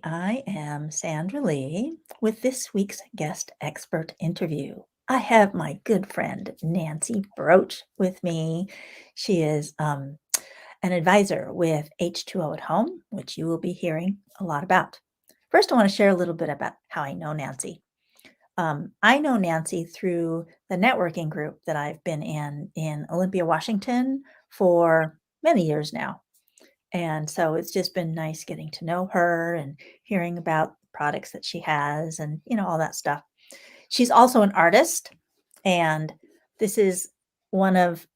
I am Sandra Lee with this week's guest expert interview. I have my good friend Nancy Broach with me. She is an advisor with H2o at Home, which you will be hearing a lot about. First, I want to share a little bit about how I know Nancy. I know Nancy through the networking group that I've been in Olympia, Washington for many years now. And so it's just been nice getting to know her and hearing about products that she has and, all that stuff. She's also an artist. And this is one of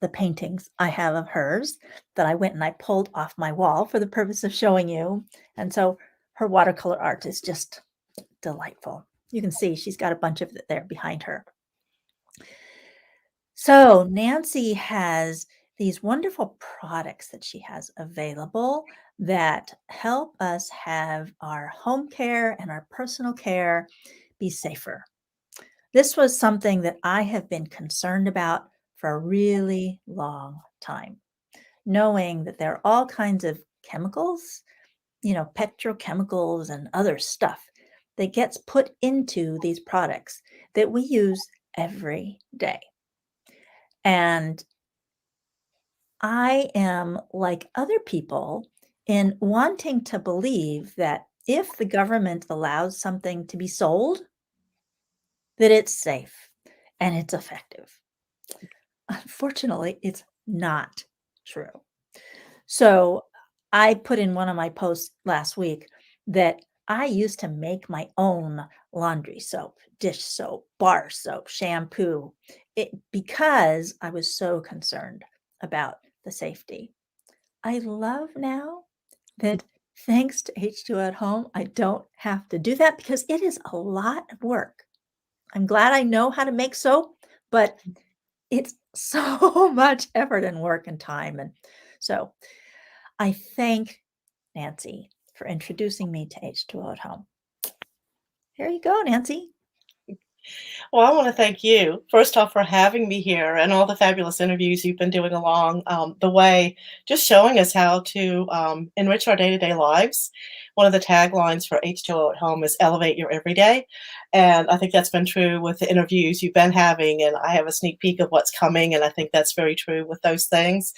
the paintings I have of hers that I went and I pulled off my wall for the purpose of showing you. And so her watercolor art is just delightful. You can see she's got a bunch of it there behind her. So Nancy has these wonderful products that she has available that help us have our home care and our personal care be safer. This was something that I have been concerned about for a really long time, knowing that there are all kinds of chemicals, petrochemicals and other stuff that gets put into these products that we use every day. And I am like other people in wanting to believe that if the government allows something to be sold, that it's safe and it's effective. Unfortunately, it's not true. So I put in one of my posts last week that I used to make my own laundry soap, dish soap, bar soap, shampoo, because I was so concerned about the safety. I love now that thanks to H2o at Home, I don't have to do that because it is a lot of work. I'm glad I know how to make soap, but it's so much effort and work and time. And so I thank Nancy for introducing me to H2o at Home. Here you go, Nancy. Well, I want to thank you, first off, for having me here and all the fabulous interviews you've been doing along the way, just showing us how to enrich our day-to-day lives. One of the taglines for H2o at Home is elevate your everyday. And I think that's been true with the interviews you've been having. And I have a sneak peek of what's coming. And I think that's very true with those things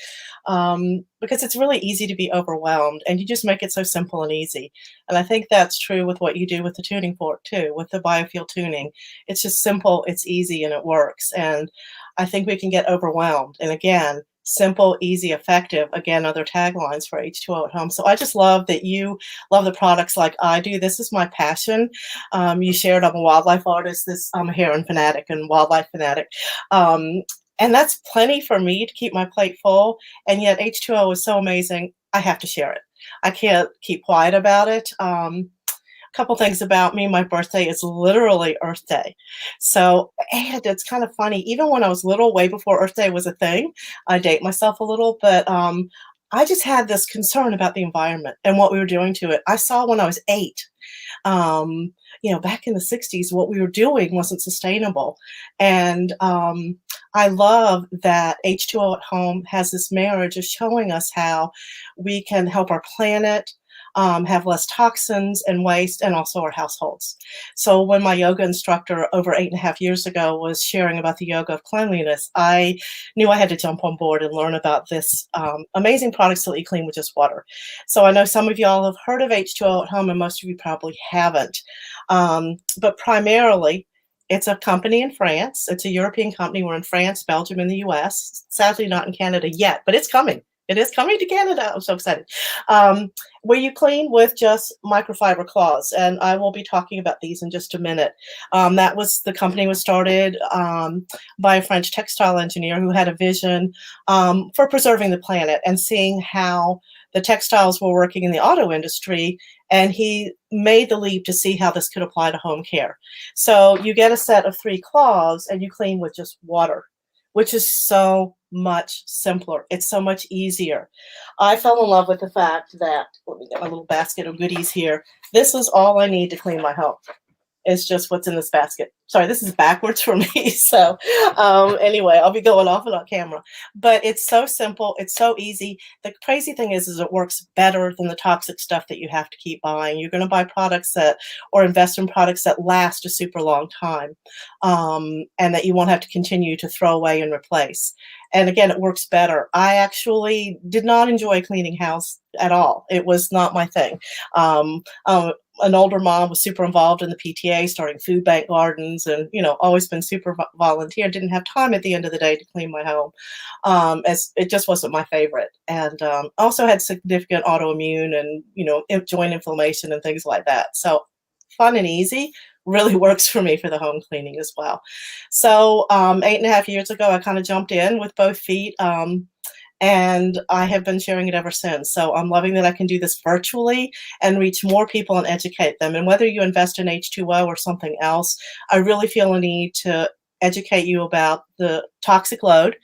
because it's really easy to be overwhelmed and you just make it so simple and easy. And I think that's true with what you do with the tuning fork too, with the biofuel tuning. It's just simple, it's easy, and it works. And I think we can get overwhelmed. And again, simple, easy, effective, again, other taglines for H2o at Home. So I just love that you love the products like I do. This is my passion. You shared I'm a wildlife artist. I'm a heron fanatic and wildlife fanatic. And that's plenty for me to keep my plate full. And yet H2o is so amazing, I have to share it. I can't keep quiet about it. Couple things about me. My birthday is literally Earth Day. So, and it's kind of funny. Even when I was little, way before Earth Day was a thing, I date myself a little, but I just had this concern about the environment and what we were doing to it. I saw when I was 8, back in the 60s, what we were doing wasn't sustainable. And I love that H2o at Home has this marriage of showing us how we can help our planet, have less toxins and waste, and also our households. So when my yoga instructor over 8.5 years ago was sharing about the yoga of cleanliness, I knew I had to jump on board and learn about this amazing product to let you clean with just water. So I know some of y'all have heard of H2o at Home, and most of you probably haven't. But primarily, it's a company in France. It's a European company. We're in France, Belgium, and the US. Sadly, not in Canada yet, but it's coming. It is coming to Canada. I'm so excited. Where you clean with just microfiber cloths. And I will be talking about these in just a minute. The company was started by a French textile engineer who had a vision for preserving the planet and seeing how the textiles were working in the auto industry. And he made the leap to see how this could apply to home care. So you get a set of 3 cloths and you clean with just water, which is so much simpler. It's so much easier. I fell in love with the fact that, let me get my little basket of goodies here. This is all I need to clean my home. It's just what's in this basket. Sorry, this is backwards for me. So anyway, I'll be going off and on camera. But it's so simple. It's so easy. The crazy thing is it works better than the toxic stuff that you have to keep buying. You're going to buy products that, or invest in products that last a super long time, and that you won't have to continue to throw away and replace. And again, it works better. I actually did not enjoy cleaning house at all. It was not my thing. Um, um, an older mom was super involved in the PTA, starting food bank gardens, and always been super volunteer. Didn't have time at the end of the day to clean my home, as it just wasn't my favorite. And also had significant autoimmune and joint inflammation and things like that. So fun and easy really works for me for the home cleaning as well. So 8.5 years ago, I kind of jumped in with both feet. And I have been sharing it ever since. So I'm loving that I can do this virtually and reach more people and educate them. And whether you invest in H2O or something else, I really feel a need to educate you about the toxic load.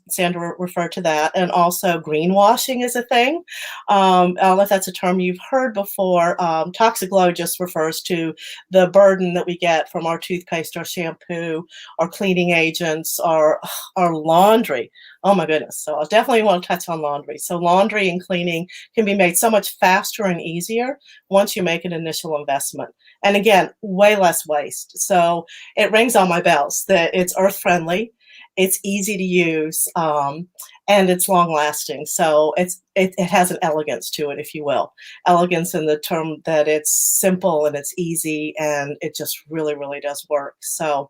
Sandra referred to that. And also greenwashing is a thing. I don't know if that's a term you've heard before. Toxic load just refers to the burden that we get from our toothpaste, our shampoo, our cleaning agents, our laundry. Oh my goodness. So I definitely want to touch on laundry. So laundry and cleaning can be made so much faster and easier once you make an initial investment. And again, way less waste. So it rings on my bells that it's earth friendly, it's easy to use, and it's long lasting. So it has an elegance to it, if you will. Elegance in the term that it's simple and it's easy and it just really, really does work. So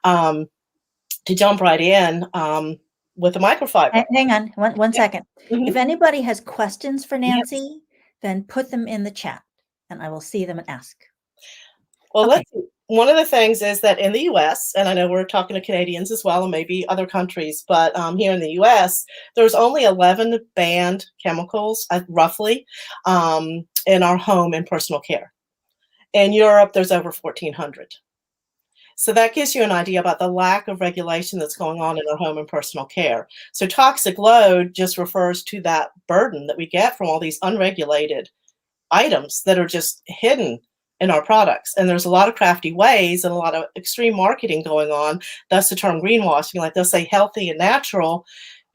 to jump right in, with the microfiber. Hang on one second. Mhm. If anybody has questions for Yes. Nancy, then put them in the chat and I will see them and ask. Well, Okay. let's see. One of the things is that in the US, and I know we're talking to Canadians as well, and maybe other countries, but here in the US, there's only 11 banned chemicals, roughly, in our home and personal care. In Europe, there's over 1,400. So that gives you an idea about the lack of regulation that's going on in our home and personal care. So toxic load just refers to that burden that we get from all these unregulated items that are just hidden in our products. And there's a lot of crafty ways and a lot of extreme marketing going on. That's the term greenwashing. Like they'll say healthy and natural,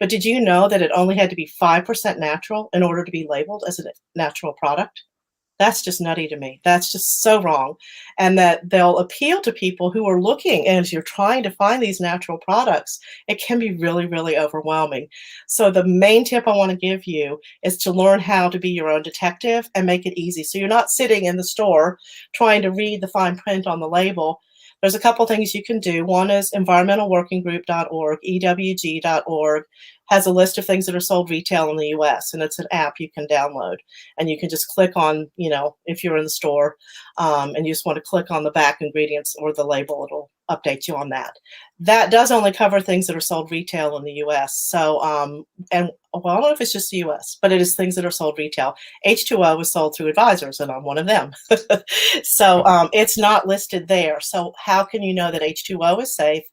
but did you know that it only had to be 5% natural in order to be labeled as a natural product? That's just nutty to me. That's just so wrong. And that they'll appeal to people who are looking, and as you're trying to find these natural products, it can be really, really overwhelming. So the main tip I want to give you is to learn how to be your own detective and make it easy. So you're not sitting in the store trying to read the fine print on the label. There's a couple things you can do. One is environmentalworkinggroup.org, EWG.org, has a list of things that are sold retail in the US, and it's an app you can download. And you can just click on, if you're in the store and you just want to click on the back ingredients or the label, it'll update you on that. That does only cover things that are sold retail in the US. So, and well, I don't know if it's just the US, but it is things that are sold retail. H2O is sold through advisors, and I'm one of them. So it's not listed there. So how can you know that H2O is safe?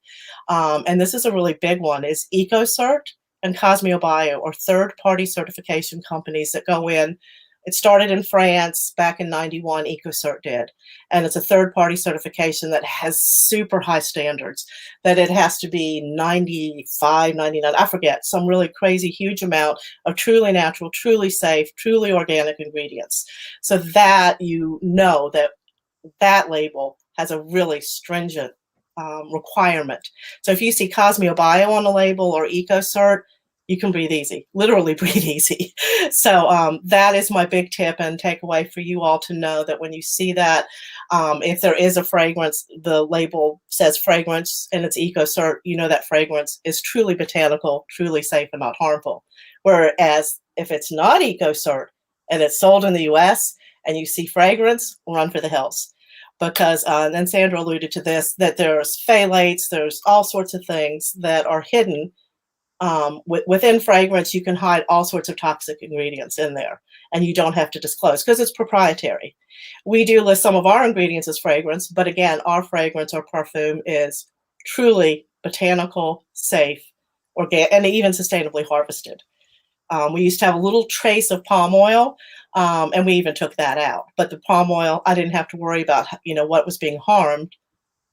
And this is a really big one, is EcoCert and CosmioBio are third-party certification companies that go in. It started in France back in 91, EcoCert did. And it's a third-party certification that has super high standards, that it has to be 95, 99, I forget, some really crazy, huge amount of truly natural, truly safe, truly organic ingredients. So that that label has a really stringent requirement. So if you see CosmioBio on the label or EcoCert, you can breathe easy, literally breathe easy. So that is my big tip and takeaway for you all to know that when you see that, if there is a fragrance, the label says fragrance and it's EcoCert, you know that fragrance is truly botanical, truly safe and not harmful. Whereas if it's not EcoCert and it's sold in the US and you see fragrance, run for the hills. Because, and Sandra alluded to this, that there's phthalates, there's all sorts of things that are hidden. Within fragrance, you can hide all sorts of toxic ingredients in there, and you don't have to disclose because it's proprietary. We do list some of our ingredients as fragrance, but again, our fragrance or perfume is truly botanical, safe, organic, and even sustainably harvested. We used to have a little trace of palm oil, And we even took that out. But the palm oil, I didn't have to worry about, what was being harmed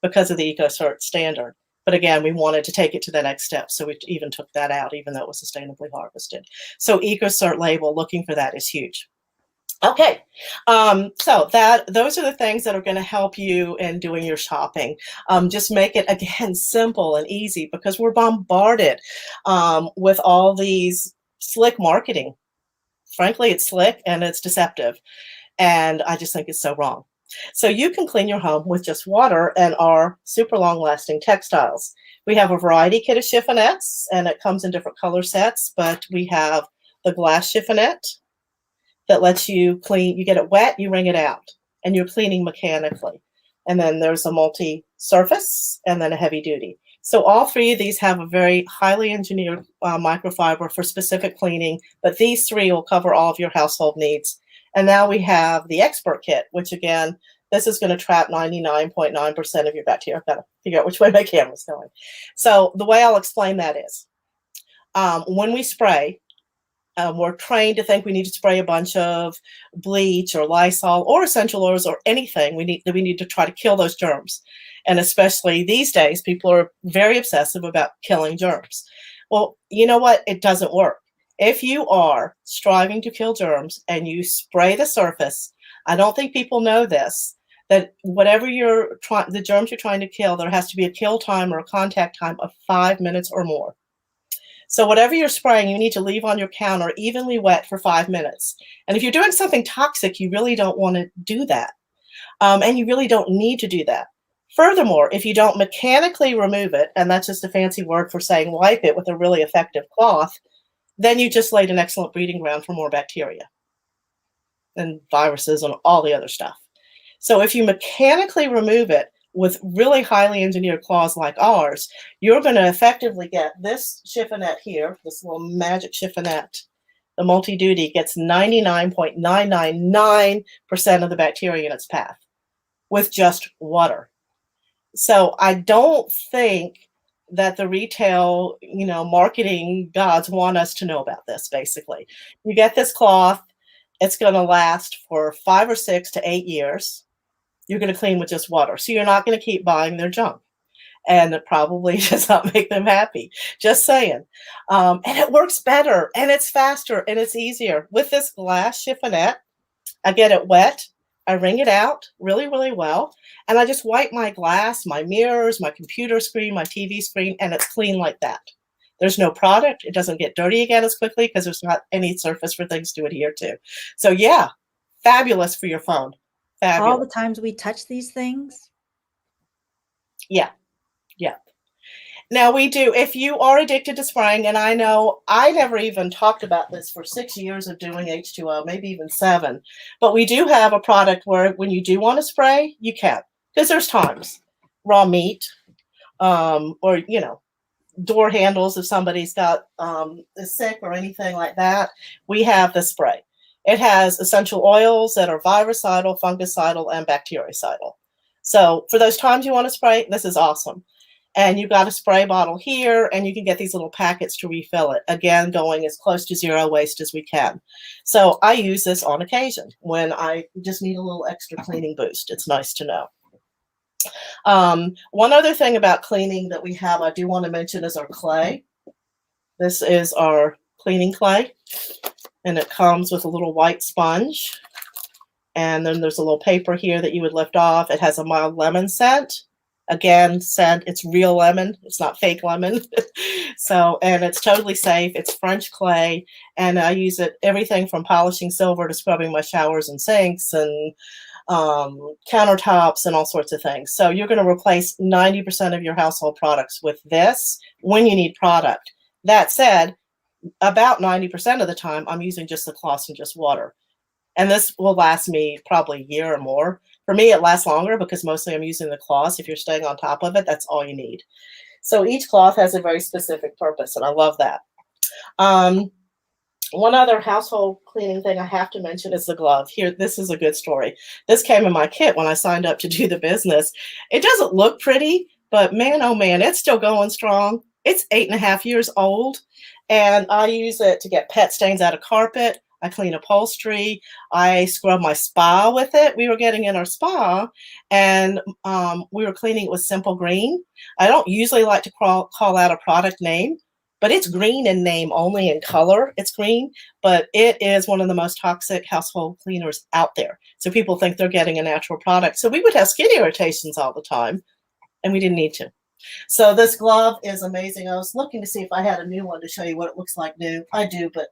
because of the EcoCert standard. But again, we wanted to take it to the next step, so we even took that out, even though it was sustainably harvested. So EcoCert label, looking for that is huge. Okay, so those are the things that are going to help you in doing your shopping. Just make it, again, simple and easy, because we're bombarded with all these slick marketing. Frankly, it's slick and it's deceptive, and I just think it's so wrong. So you can clean your home with just water and our super long-lasting textiles. We have a variety kit of chiffonettes, and it comes in different color sets, but we have the glass chiffonette that lets you clean. You get it wet, you wring it out, and you're cleaning mechanically. And then there's a multi-surface and then a heavy duty. So all three of these have a very highly engineered microfiber for specific cleaning, but these three will cover all of your household needs. And now we have the expert kit, which again, this is going to trap 99.9% of your bacteria. I've got to figure out which way my camera's going. So the way I'll explain that is, when we spray, we're trained to think we need to spray a bunch of bleach or Lysol or essential oils or anything we need to try to kill those germs. And especially these days, people are very obsessive about killing germs. Well, you know what? It doesn't work. If you are striving to kill germs and you spray the surface, I don't think people know this, that whatever the germs you're trying to kill, there has to be a kill time or a contact time of 5 minutes or more. So whatever you're spraying, you need to leave on your counter evenly wet for 5 minutes. And if you're doing something toxic, you really don't want to do that. And you really don't need to do that. Furthermore, if you don't mechanically remove it, and that's just a fancy word for saying wipe it with a really effective cloth, then you just laid an excellent breeding ground for more bacteria and viruses and all the other stuff. So if you mechanically remove it with really highly engineered cloths like ours, you're going to effectively get this chiffonette here, this little magic chiffonette. The multi-duty gets 99.999% of the bacteria in its path with just water. So I don't think that the retail, marketing gods want us to know about this, basically. You get this cloth, it's going to last for 5 or 6 to 8 years. You're going to clean with just water. So you're not going to keep buying their junk. And it probably does not make them happy. Just saying. And it works better, and it's faster, and it's easier. With this glass chiffonette, I get it wet. I wring it out really, really well. And I just wipe my glass, my mirrors, my computer screen, my TV screen, and it's clean like that. There's no product. It doesn't get dirty again as quickly because there's not any surface for things to adhere to. So yeah, fabulous for your phone. Fabulous. All the times we touch these things? Yeah. Now we do, if you are addicted to spraying, and I know I never even talked about this for 6 years of doing H2O, maybe even 7, but we do have a product where when you do want to spray, you can. Because there's times, raw meat, or, door handles if somebody's got is sick or anything like that, we have the spray. It has essential oils that are virucidal, fungicidal, and bactericidal. So for those times you want to spray, this is awesome. And you've got a spray bottle here, and you can get these little packets to refill it. Again, going as close to zero waste as we can. So I use this on occasion when I just need a little extra cleaning boost. It's nice to know. One other thing about cleaning that we have, I do want to mention, is our clay. This is our cleaning clay, and it comes with a little white sponge. And then there's a little paper here that you would lift off. It has a mild lemon scent. Again, scent, it's real lemon. It's not fake lemon. And it's totally safe. It's French clay. And I use it everything from polishing silver to scrubbing my showers and sinks and countertops and all sorts of things. So you're going to replace 90% of your household products with this when you need product. That said, about 90% of the time, I'm using just the cloths and just water. And this will last me probably a year or more. For me, it lasts longer because mostly I'm using the cloths. If you're staying on top of it, that's all you need. So each cloth has a very specific purpose, and I love that. One other household cleaning thing I have to mention is the glove. Here, this is a good story. This came in my kit when I signed up to do the business. It doesn't look pretty, but man, oh man, it's still going strong. It's 8.5 years old, and I use it to get pet stains out of carpet. I clean upholstery. I scrub my spa with it. We were getting in our spa, and we were cleaning it with Simple Green. I don't usually like to call out a product name, but it's green in name only. In color it's green, but it is one of the most toxic household cleaners out there. So people think they're getting a natural product. So we would have skin irritations all the time, and we didn't need to. So this glove is amazing. I was looking to see if I had a new one to show you what it looks like new. I do, but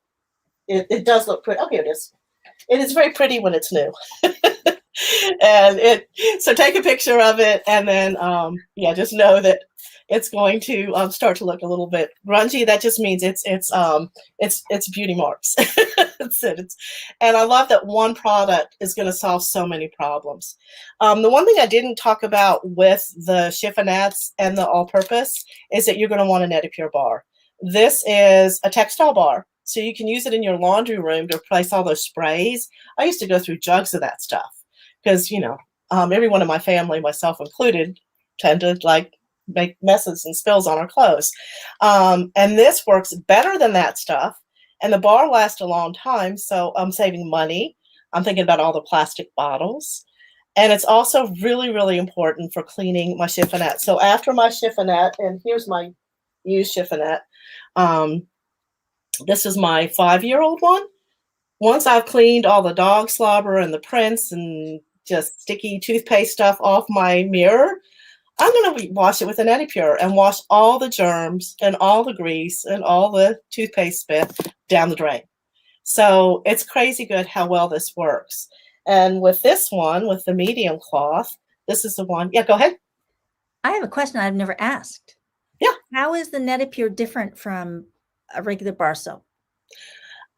it does look pretty. Oh, here it is. It is very pretty when it's new. And so take a picture of it, and then yeah, just know that it's going to start to look a little bit grungy. That just means it's beauty marks. That's it. And I love that one product is going to solve so many problems. The one thing I didn't talk about with the chiffonettes and the all-purpose is that you're going to want a Netipure bar. This is a textile bar, so you can use it in your laundry room to replace all those sprays. I used to go through jugs of that stuff because, you know, everyone in my family, myself included, tend to like make messes and spills on our clothes. And this works better than that stuff. And the bar lasts a long time, so I'm saving money. I'm thinking about all the plastic bottles. And it's also really, really important for cleaning my chiffonette. So after my chiffonette, and here's my used chiffonette. This is my 5-year-old one. Once I've cleaned all the dog slobber and the prints and just sticky toothpaste stuff off my mirror, I'm going to wash it with an Netipure and wash all the germs and all the grease and all the toothpaste spit down the drain. So it's crazy good how well this works. And with this one, with the medium cloth, this is the one. Yeah, go ahead. I have a question I've never asked. Yeah. How is the Netipure different from a regular bar soap?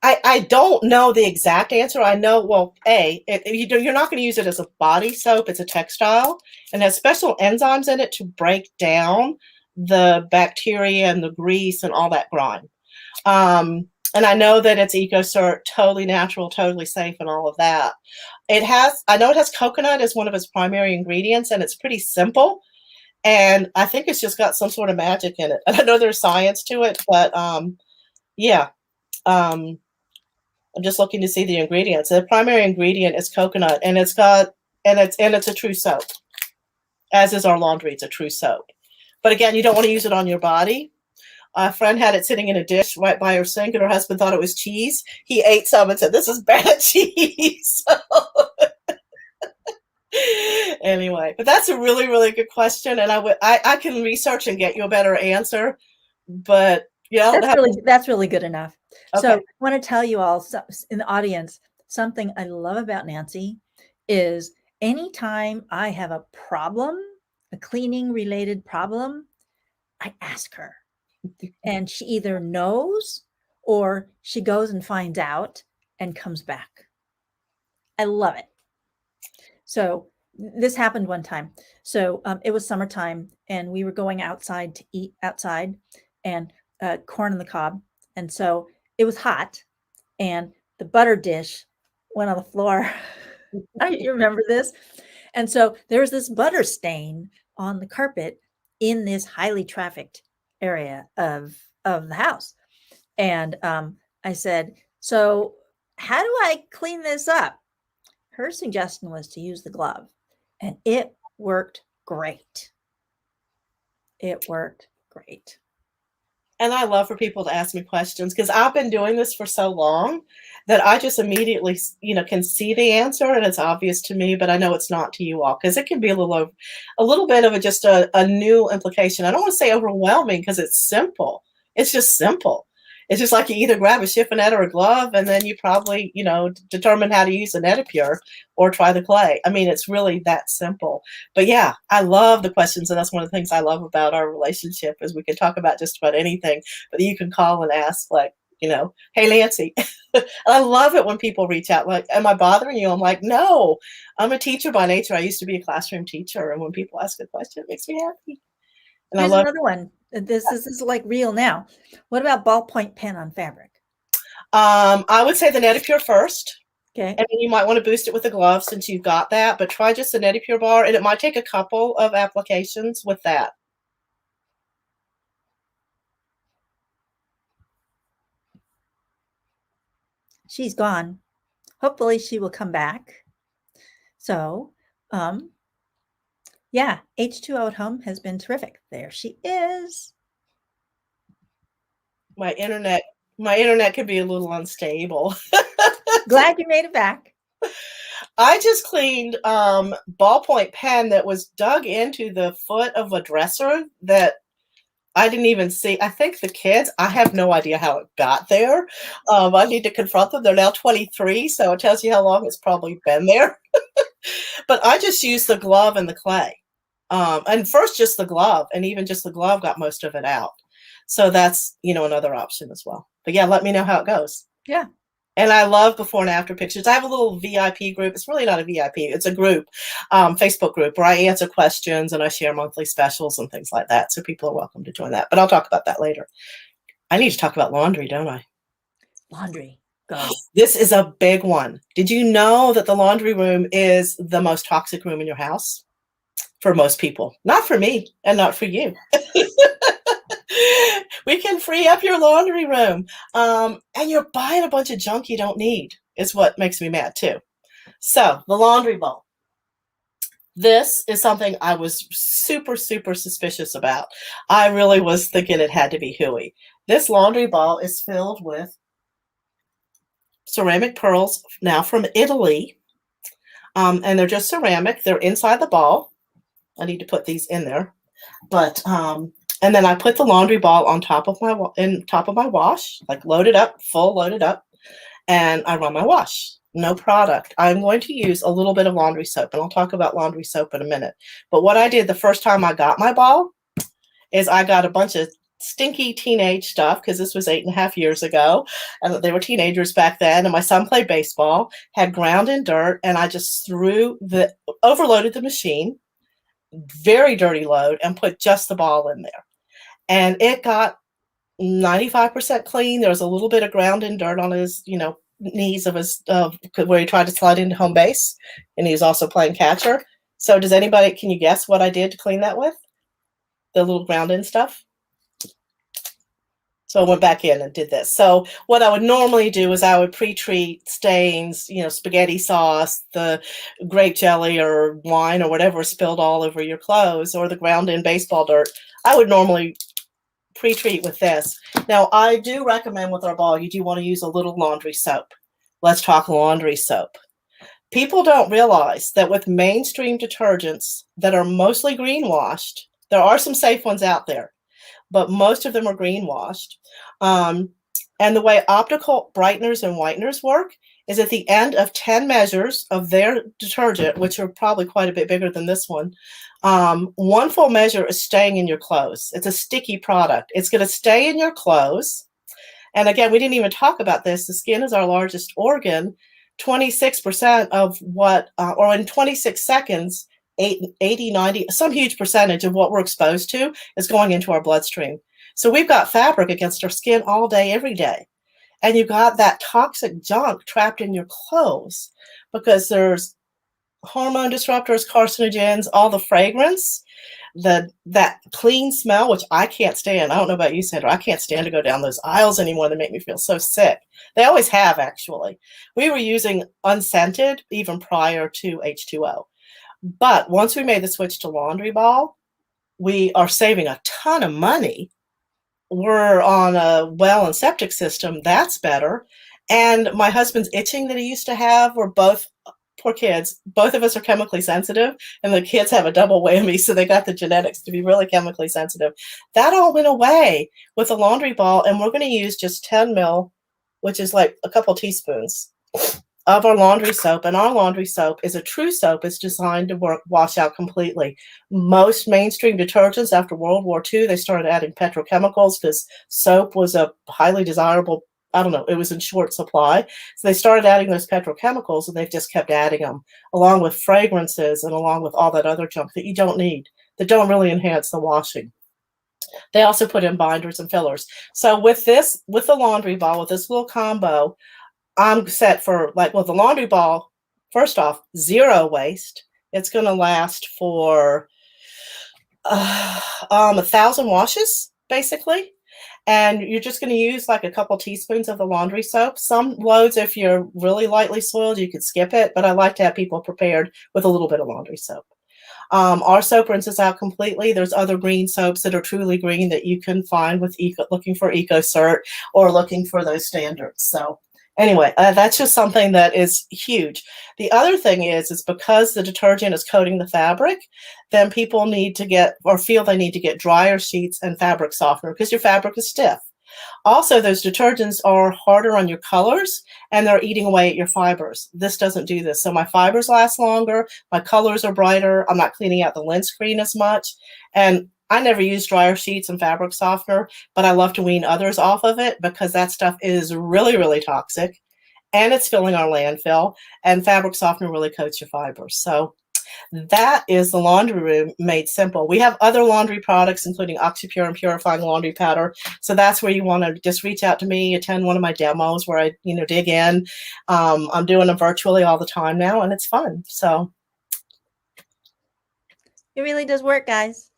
I don't know the exact answer. I know, well, you're not going to use it as a body soap. It's a textile and has special enzymes in it to break down the bacteria and the grease and all that grime. And I know that it's EcoCert, totally natural, totally safe, and all of that. I know it has coconut as one of its primary ingredients, and it's pretty simple. And I think it's just got some sort of magic in it. And I know there's science to it, but yeah. I'm just looking to see the ingredients. The primary ingredient is coconut, and it's a true soap, as is our laundry. It's a true soap. But again, you don't want to use it on your body. A friend had it sitting in a dish right by her sink, and her husband thought it was cheese. He ate some and said, "This is bad cheese." Anyway, but that's a really, really good question, and I can research and get you a better answer. But yeah, that's really good enough. Okay. So I want to tell you all in the audience, something I love about Nancy is anytime I have a problem, a cleaning related problem, I ask her. And she either knows or she goes and finds out and comes back. I love it. So this happened one time. So it was summertime and we were going outside to eat outside and corn on the cob. And so it was hot and the butter dish went on the floor. You remember this? And so there was this butter stain on the carpet in this highly trafficked area of the house. And I said, so how do I clean this up? Her suggestion was to use the glove, and it worked great. It worked great. And I love for people to ask me questions because I've been doing this for so long that I just immediately, can see the answer and it's obvious to me, but I know it's not to you all because it can be a little bit of just a new implication. I don't want to say overwhelming because it's simple. It's just simple. It's just like you either grab a chiffonette or a glove and then you probably, determine how to use a Netipure or try the clay. I mean, it's really that simple. But yeah, I love the questions. And that's one of the things I love about our relationship is we can talk about just about anything, but you can call and ask like, hey, Nancy. I love it when people reach out like, am I bothering you? I'm like, no, I'm a teacher by nature. I used to be a classroom teacher. And when people ask a question, it makes me happy. And here's another one. This is like real now. What about ballpoint pen on fabric? I would say the Netipure first. Okay. And then you might want to boost it with a glove since you've got that, but try just the Netipure bar, and it might take a couple of applications with that. she's gone. Hopefully she will come back. So, yeah, H2O at home has been terrific. There she is. My internet can be a little unstable. Glad you made it back. I just cleaned ballpoint pen that was dug into the foot of a dresser that I didn't even see. I think the kids, I have no idea how it got there. I need to confront them. They're now 23, so it tells you how long it's probably been there. But I just used the glove and the clay. And first just the glove, and even just the glove got most of it out. So that's, another option as well. But yeah, let me know how it goes. Yeah. And I love before and after pictures. I have a little VIP group. It's really not a VIP. It's a group, Facebook group, where I answer questions and I share monthly specials and things like that. So people are welcome to join that. But I'll talk about that later. I need to talk about laundry, don't I? Laundry. Go. This is a big one. Did you know that the laundry room is the most toxic room in your house? For most people. Not for me and not for you. We can free up your laundry room. And you're buying a bunch of junk you don't need is what makes me mad too. So the laundry bowl. This is something I was super, super suspicious about. I really was thinking it had to be hooey. This laundry ball is filled with ceramic pearls, now from Italy. And they're just ceramic. They're inside the ball. I need to put these in there. But and then I put the laundry ball on top of my wash, like loaded up, and I run my wash. No product. I'm going to use a little bit of laundry soap, and I'll talk about laundry soap in a minute. But what I did the first time I got my ball is I got a bunch of stinky teenage stuff, because this was 8.5 years ago, and they were teenagers back then, and my son played baseball, had ground in dirt, and I just overloaded the machine, very dirty load, and put just the ball in there. And it got 95% clean. There was a little bit of ground in dirt on his, knees of his, where he tried to slide into home base, and he was also playing catcher. So can you guess what I did to clean that with? The little ground in stuff. So I went back in and did this. So what I would normally do is I would pre-treat stains, spaghetti sauce, the grape jelly or wine or whatever spilled all over your clothes, or the ground in baseball dirt. I would normally pre-treat with this. Now, I do recommend with our ball, you do want to use a little laundry soap. Let's talk laundry soap. People don't realize that with mainstream detergents that are mostly greenwashed, there are some safe ones out there, but most of them are greenwashed. And the way optical brighteners and whiteners work is at the end of 10 measures of their detergent, which are probably quite a bit bigger than this one, one full measure is staying in your clothes. It's a sticky product. It's going to stay in your clothes. And again, we didn't even talk about this. The skin is our largest organ. 26% of what, or in 26 seconds, 80, 90, some huge percentage of what we're exposed to is going into our bloodstream. So we've got fabric against our skin all day, every day. And you've got that toxic junk trapped in your clothes because there's hormone disruptors, carcinogens, all the fragrance, that clean smell, which I can't stand. I don't know about you, Sandra. I can't stand to go down those aisles anymore. They make me feel so sick. They always have, actually. We were using unscented even prior to H2O. But once we made the switch to laundry ball, we are saving a ton of money. We're on a well and septic system. That's better. And my husband's itching that he used to have were both, poor kids, both of us are chemically sensitive, and the kids have a double whammy, so they got the genetics to be really chemically sensitive. That all went away with the laundry ball, and we're going to use just 10 mil, which is like a couple teaspoons of our laundry soap. And our laundry soap is a true soap. It's designed to wash out completely. Most mainstream detergents after World War II, they started adding petrochemicals because soap was a highly desirable, it was in short supply. So they started adding those petrochemicals, and they've just kept adding them, along with fragrances and along with all that other junk that you don't need, that don't really enhance the washing. They also put in binders and fillers. So with the laundry ball, with this little combo, I'm set for the laundry ball, first off, 0 waste. It's going to last for 1,000 washes, basically. And you're just going to use like a couple teaspoons of the laundry soap. Some loads, if you're really lightly soiled, you could skip it, but I like to have people prepared with a little bit of laundry soap. Our soap rinses out completely. There's other green soaps that are truly green that you can find with looking for EcoCert or looking for those standards. So anyway, that's just something that is huge. The other thing is because the detergent is coating the fabric, then people need to get or feel they need to get dryer sheets and fabric softener because your fabric is stiff. Also, those detergents are harder on your colors and they're eating away at your fibers. This doesn't do this. So my fibers last longer, my colors are brighter, I'm not cleaning out the lint screen as much. And I never use dryer sheets and fabric softener, but I love to wean others off of it because that stuff is really, really toxic and it's filling our landfill, and fabric softener really coats your fibers. So that is the laundry room made simple. We have other laundry products, including OxyPure and purifying laundry powder. So that's where you want to just reach out to me, attend one of my demos where I, dig in. I'm doing them virtually all the time now, and it's fun. So it really does work, guys.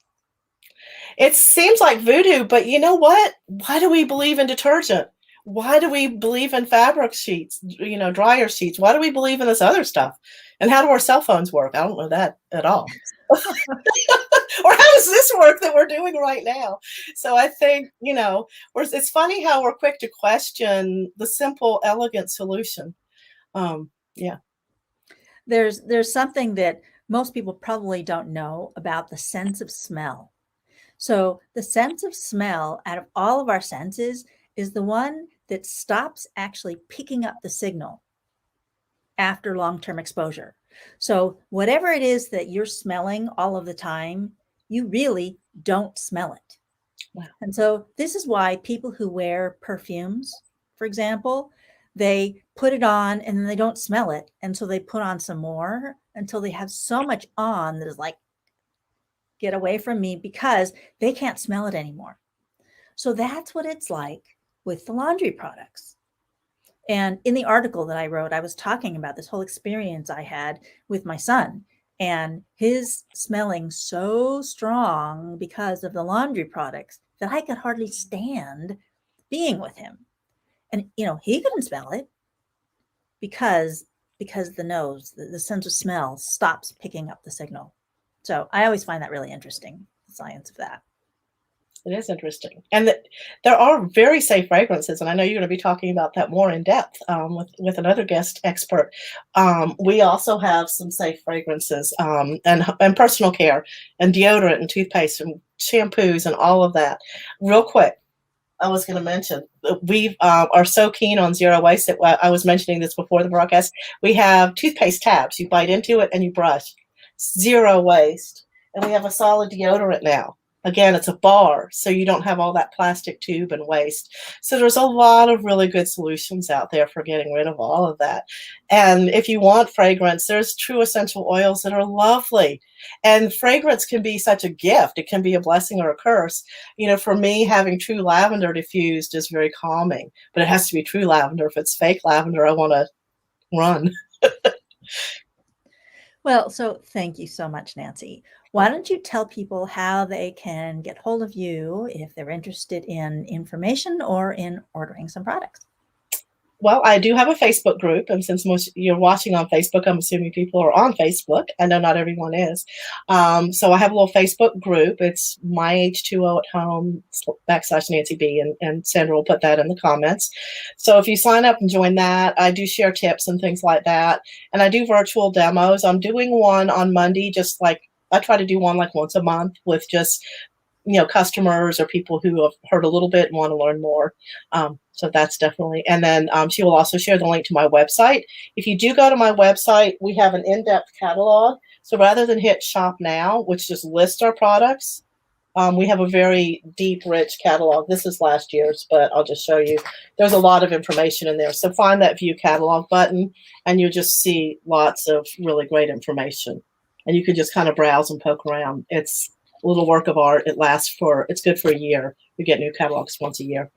It seems like voodoo, but you know what? Why do we believe in detergent? Why do we believe in fabric sheets, dryer sheets? Why do we believe in this other stuff? And how do our cell phones work? I don't know that at all. Or how does this work that we're doing right now? So I think, it's funny how we're quick to question the simple, elegant solution. Yeah. There's something that most people probably don't know about the sense of smell. So the sense of smell out of all of our senses is the one that stops actually picking up the signal after long-term exposure. So whatever it is that you're smelling all of the time, you really don't smell it. Wow. And so this is why people who wear perfumes, for example, they put it on and then they don't smell it. And so they put on some more until they have so much on that is like, get away from me, because they can't smell it anymore. So that's what it's like with the laundry products. And in the article that I wrote, I was talking about this whole experience I had with my son and his smelling so strong because of the laundry products that I could hardly stand being with him. And, he couldn't smell it because the nose, the sense of smell stops picking up the signal. So I always find that really interesting, the science of that. It is interesting. And there are very safe fragrances, and I know you're going to be talking about that more in depth with another guest expert. We also have some safe fragrances and personal care and deodorant and toothpaste and shampoos and all of that. Real quick, I was going to mention, we are so keen on zero waste that I was mentioning this before the broadcast. We have toothpaste tabs. You bite into it and you brush. Zero waste. And we have a solid deodorant now. Again, it's a bar, so you don't have all that plastic tube and waste. So there's a lot of really good solutions out there for getting rid of all of that. And if you want fragrance, there's true essential oils that are lovely. And fragrance can be such a gift. It can be a blessing or a curse. For me, having true lavender diffused is very calming, but it has to be true lavender. If it's fake lavender, I want to run. Well, so thank you so much, Nancy. Why don't you tell people how they can get hold of you if they're interested in information or in ordering some products? Well, I do have a Facebook group, and since most you're watching on Facebook, I'm assuming people are on Facebook. I know not everyone is. So I have a little Facebook group. It's my H2o at home / Nancy B, and Sandra will put that in the comments. So if you sign up and join that, I do share tips and things like that. And I do virtual demos. I'm doing one on Monday, just like I try to do one like once a month with just customers or people who have heard a little bit and want to learn more. So that's definitely, and then she will also share the link to my website. If you do go to my website, we have an in-depth catalog. So rather than hit shop now, which just lists our products, we have a very deep, rich catalog. This is last year's, but I'll just show you. There's a lot of information in there. So find that view catalog button and you'll just see lots of really great information. And you can just kind of browse and poke around. It's a little work of art. It's good for a year. We get new catalogs once a year.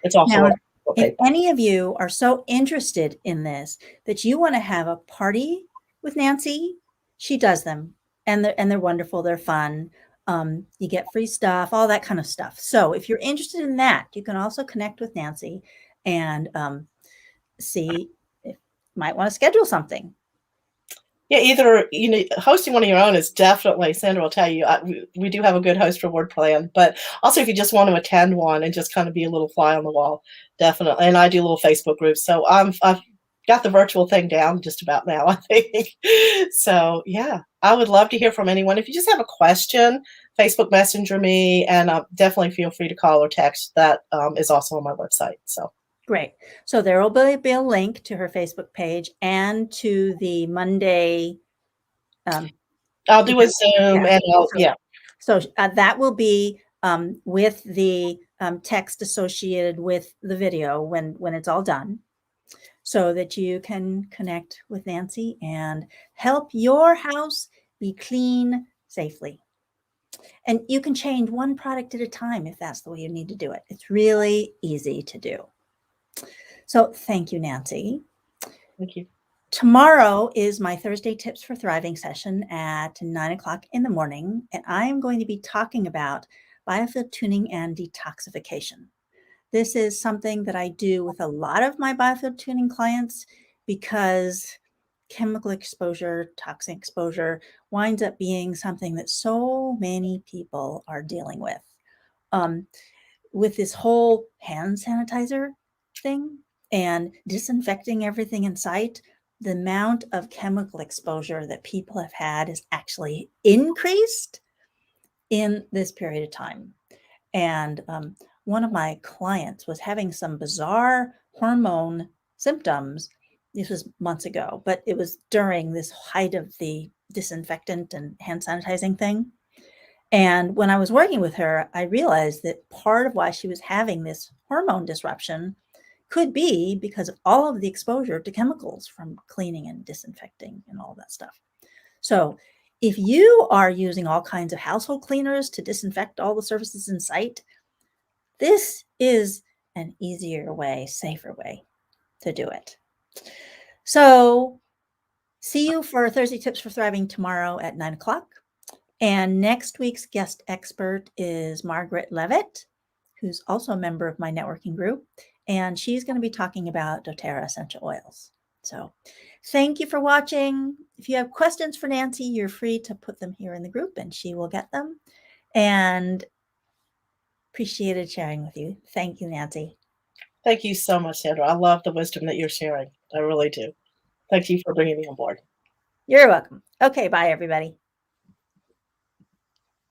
It's also now, if any of you are so interested in this that you want to have a party with Nancy, she does them, and they're wonderful. They're fun. You get free stuff, all that kind of stuff. So if you're interested in that, you can also connect with Nancy and see if you might want to schedule something. Yeah, either, hosting one of your own is definitely, Sandra will tell you, we do have a good host reward plan, but also if you just want to attend one and just kind of be a little fly on the wall, definitely. And I do little Facebook groups, so I've got the virtual thing down just about now, I think. So yeah, I would love to hear from anyone. If you just have a question, Facebook Messenger me, and definitely feel free to call or text. That is also on my website. So great. So there will be a link to her Facebook page and to the Monday. I'll do a Zoom, and yeah. So that will be with the text associated with the video when it's all done, so that you can connect with Nancy and help your house be clean safely. And you can change one product at a time if that's the way you need to do it. It's really easy to do. So thank you, Nancy. Thank you. Tomorrow is my Thursday Tips for Thriving session at 9 o'clock in the morning, and I am going to be talking about biofield tuning and detoxification. This is something that I do with a lot of my biofield tuning clients because chemical exposure, toxic exposure winds up being something that so many people are dealing with. With this whole hand sanitizer thing and disinfecting everything in sight, the amount of chemical exposure that people have had is actually increased in this period of time. And one of my clients was having some bizarre hormone symptoms. This was months ago, but it was during this height of the disinfectant and hand sanitizing thing. And when I was working with her, I realized that part of why she was having this hormone disruption could be because of all of the exposure to chemicals from cleaning and disinfecting and all that stuff. So if you are using all kinds of household cleaners to disinfect all the surfaces in sight, this is an easier way, safer way to do it. So see you for Thursday Tips for Thriving tomorrow at 9 o'clock. And next week's guest expert is Margaret Levitt, who's also a member of my networking group. And she's going to be talking about doTERRA essential oils. So thank you for watching. If you have questions for Nancy, you're free to put them here in the group and she will get them. And appreciated sharing with you. Thank you, Nancy. Thank you so much, Sandra. I love the wisdom that you're sharing. I really do. Thank you for bringing me on board. You're welcome. Okay, bye, everybody.